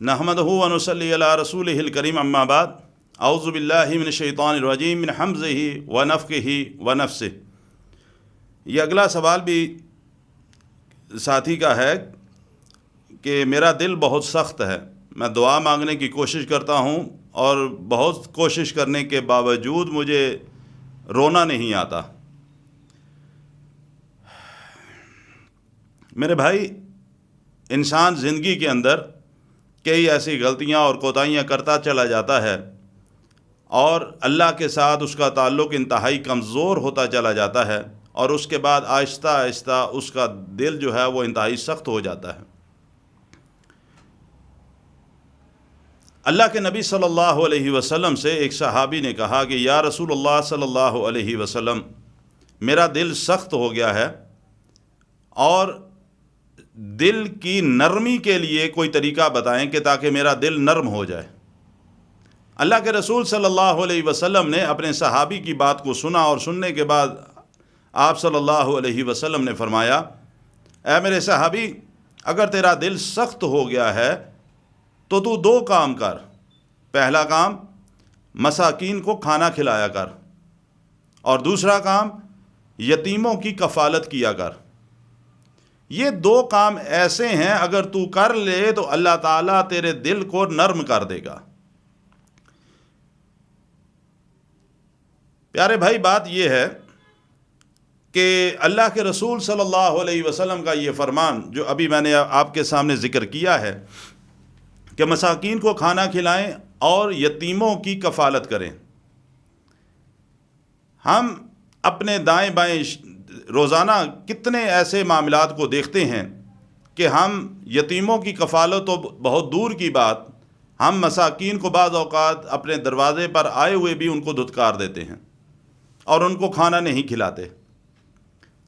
نحمدہ و نصلی علی رسولہ الکریم اما بعد اعوذ باللہ من الشیطان الرجیم من حمزہ و نفخہ و نفثہ۔ یہ اگلا سوال بھی ساتھی کا ہے کہ میرا دل بہت سخت ہے، میں دعا مانگنے کی کوشش کرتا ہوں اور بہت کوشش کرنے کے باوجود مجھے رونا نہیں آتا۔ میرے بھائی، انسان زندگی کے اندر کئی ایسی غلطیاں اور کوتاہیاں کرتا چلا جاتا ہے اور اللہ کے ساتھ اس کا تعلق انتہائی کمزور ہوتا چلا جاتا ہے، اور اس کے بعد آہستہ آہستہ اس کا دل جو ہے وہ انتہائی سخت ہو جاتا ہے۔ اللہ کے نبی صلی اللہ علیہ وسلم سے ایک صحابی نے کہا کہ یا رسول اللہ صلی اللہ علیہ وسلم، میرا دل سخت ہو گیا ہے اور دل کی نرمی کے لیے کوئی طریقہ بتائیں کہ تاکہ میرا دل نرم ہو جائے۔ اللہ کے رسول صلی اللہ علیہ وسلم نے اپنے صحابی کی بات کو سنا، اور سننے کے بعد آپ صلی اللہ علیہ وسلم نے فرمایا، اے میرے صحابی، اگر تیرا دل سخت ہو گیا ہے تو تو دو کام کر۔ پہلا کام، مساکین کو کھانا کھلایا کر، اور دوسرا کام، یتیموں کی کفالت کیا کر۔ یہ دو کام ایسے ہیں اگر تو کر لے تو اللہ تعالیٰ تیرے دل کو نرم کر دے گا۔ پیارے بھائی، بات یہ ہے کہ اللہ کے رسول صلی اللہ علیہ وسلم کا یہ فرمان جو ابھی میں نے آپ کے سامنے ذکر کیا ہے کہ مساکین کو کھانا کھلائیں اور یتیموں کی کفالت کریں، ہم اپنے دائیں بائیں روزانہ کتنے ایسے معاملات کو دیکھتے ہیں کہ ہم یتیموں کی کفالت تو بہت دور کی بات، ہم مساکین کو بعض اوقات اپنے دروازے پر آئے ہوئے بھی ان کو دھتکار دیتے ہیں اور ان کو کھانا نہیں کھلاتے۔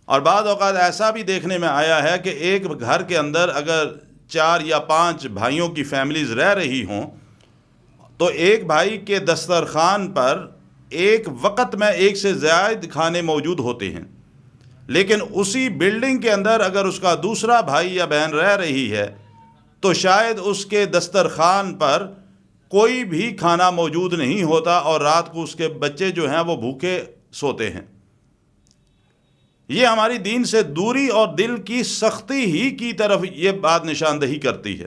اور بعض اوقات ایسا بھی دیکھنے میں آیا ہے کہ ایک گھر کے اندر اگر 4 یا 5 بھائیوں کی فیملیز رہ رہی ہوں تو ایک بھائی کے دسترخوان پر ایک وقت میں 1 سے زائد کھانے موجود ہوتے ہیں، لیکن اسی بلڈنگ کے اندر اگر اس کا دوسرا بھائی یا بہن رہ رہی ہے تو شاید اس کے دسترخوان پر کوئی بھی کھانا موجود نہیں ہوتا اور رات کو اس کے بچے جو ہیں وہ بھوکے سوتے ہیں۔ یہ ہماری دین سے دوری اور دل کی سختی ہی کی طرف یہ بات نشاندہی کرتی ہے۔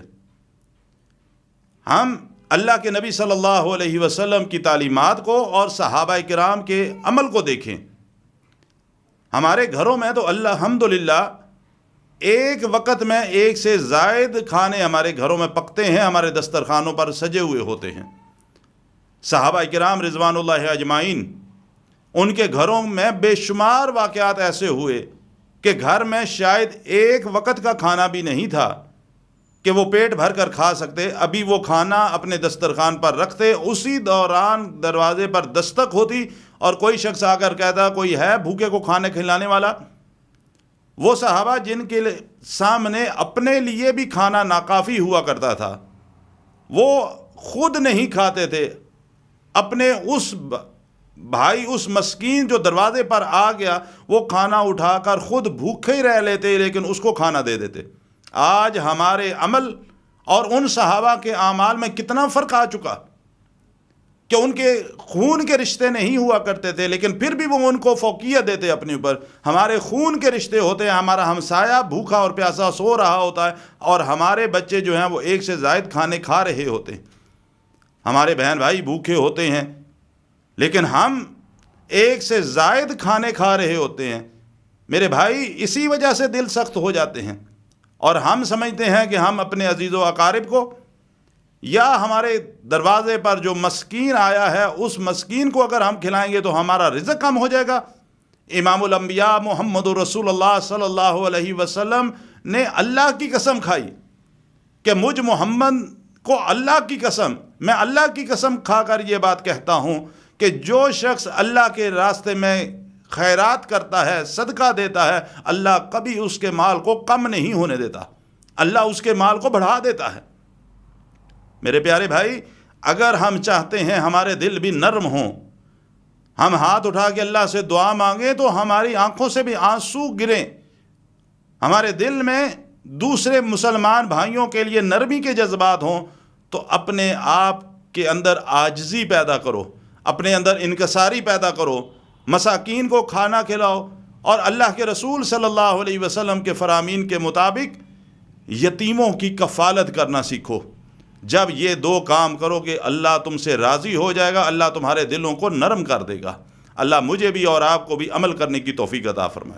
ہم اللہ کے نبی صلی اللہ علیہ وسلم کی تعلیمات کو اور صحابہ کرام کے عمل کو دیکھیں۔ ہمارے گھروں میں تو الحمدللہ ایک وقت میں 1 سے زائد کھانے ہمارے گھروں میں پکتے ہیں، ہمارے دسترخوانوں پر سجے ہوئے ہوتے ہیں۔ صحابہ کرام رضوان اللہ اجمعین، ان کے گھروں میں بے شمار واقعات ایسے ہوئے کہ گھر میں شاید ایک وقت کا کھانا بھی نہیں تھا کہ وہ پیٹ بھر کر کھا سکتے، ابھی وہ کھانا اپنے دسترخوان پر رکھتے، اسی دوران دروازے پر دستک ہوتی اور کوئی شخص آ کر کہتا کوئی ہے بھوکے کو کھانے کھلانے والا۔ وہ صحابہ جن کے سامنے اپنے لیے بھی کھانا ناکافی ہوا کرتا تھا، وہ خود نہیں کھاتے تھے، اپنے اس بھائی، اس مسکین جو دروازے پر آ گیا، وہ کھانا اٹھا کر خود بھوکے ہی رہ لیتے لیکن اس کو کھانا دے دیتے۔ آج ہمارے عمل اور ان صحابہ کے اعمال میں کتنا فرق آ چکا کہ ان کے خون کے رشتے نہیں ہوا کرتے تھے لیکن پھر بھی وہ ان کو فوقیت دیتے اپنے اوپر۔ ہمارے خون کے رشتے ہوتے ہیں، ہمارا ہمسایہ بھوکا اور پیاسا سو رہا ہوتا ہے اور ہمارے بچے جو ہیں وہ 1 سے زائد کھانے کھا رہے ہوتے ہیں، ہمارے بہن بھائی بھوکے ہوتے ہیں لیکن ہم 1 سے زائد کھانے کھا رہے ہوتے ہیں۔ میرے بھائی، اسی وجہ سے دل سخت ہو جاتے ہیں، اور ہم سمجھتے ہیں کہ ہم اپنے عزیز و اقارب کو یا ہمارے دروازے پر جو مسکین آیا ہے اس مسکین کو اگر ہم کھلائیں گے تو ہمارا رزق کم ہو جائے گا۔ امام الانبیاء محمد رسول اللہ صلی اللہ علیہ وسلم نے اللہ کی قسم کھائی کہ مجھ محمد کو اللہ کی قسم، میں اللہ کی قسم کھا کر یہ بات کہتا ہوں کہ جو شخص اللہ کے راستے میں خیرات کرتا ہے، صدقہ دیتا ہے، اللہ کبھی اس کے مال کو کم نہیں ہونے دیتا، اللہ اس کے مال کو بڑھا دیتا ہے۔ میرے پیارے بھائی، اگر ہم چاہتے ہیں ہمارے دل بھی نرم ہوں، ہم ہاتھ اٹھا کے اللہ سے دعا مانگیں تو ہماری آنکھوں سے بھی آنسو گریں، ہمارے دل میں دوسرے مسلمان بھائیوں کے لیے نرمی کے جذبات ہوں، تو اپنے آپ کے اندر عاجزی پیدا کرو، اپنے اندر انکساری پیدا کرو، مساکین کو کھانا کھلاؤ، اور اللہ کے رسول صلی اللہ علیہ وسلم کے فرامین کے مطابق یتیموں کی کفالت کرنا سیکھو۔ جب یہ دو کام کرو گے اللہ تم سے راضی ہو جائے گا، اللہ تمہارے دلوں کو نرم کر دے گا۔ اللہ مجھے بھی اور آپ کو بھی عمل کرنے کی توفیق عطا فرمائے۔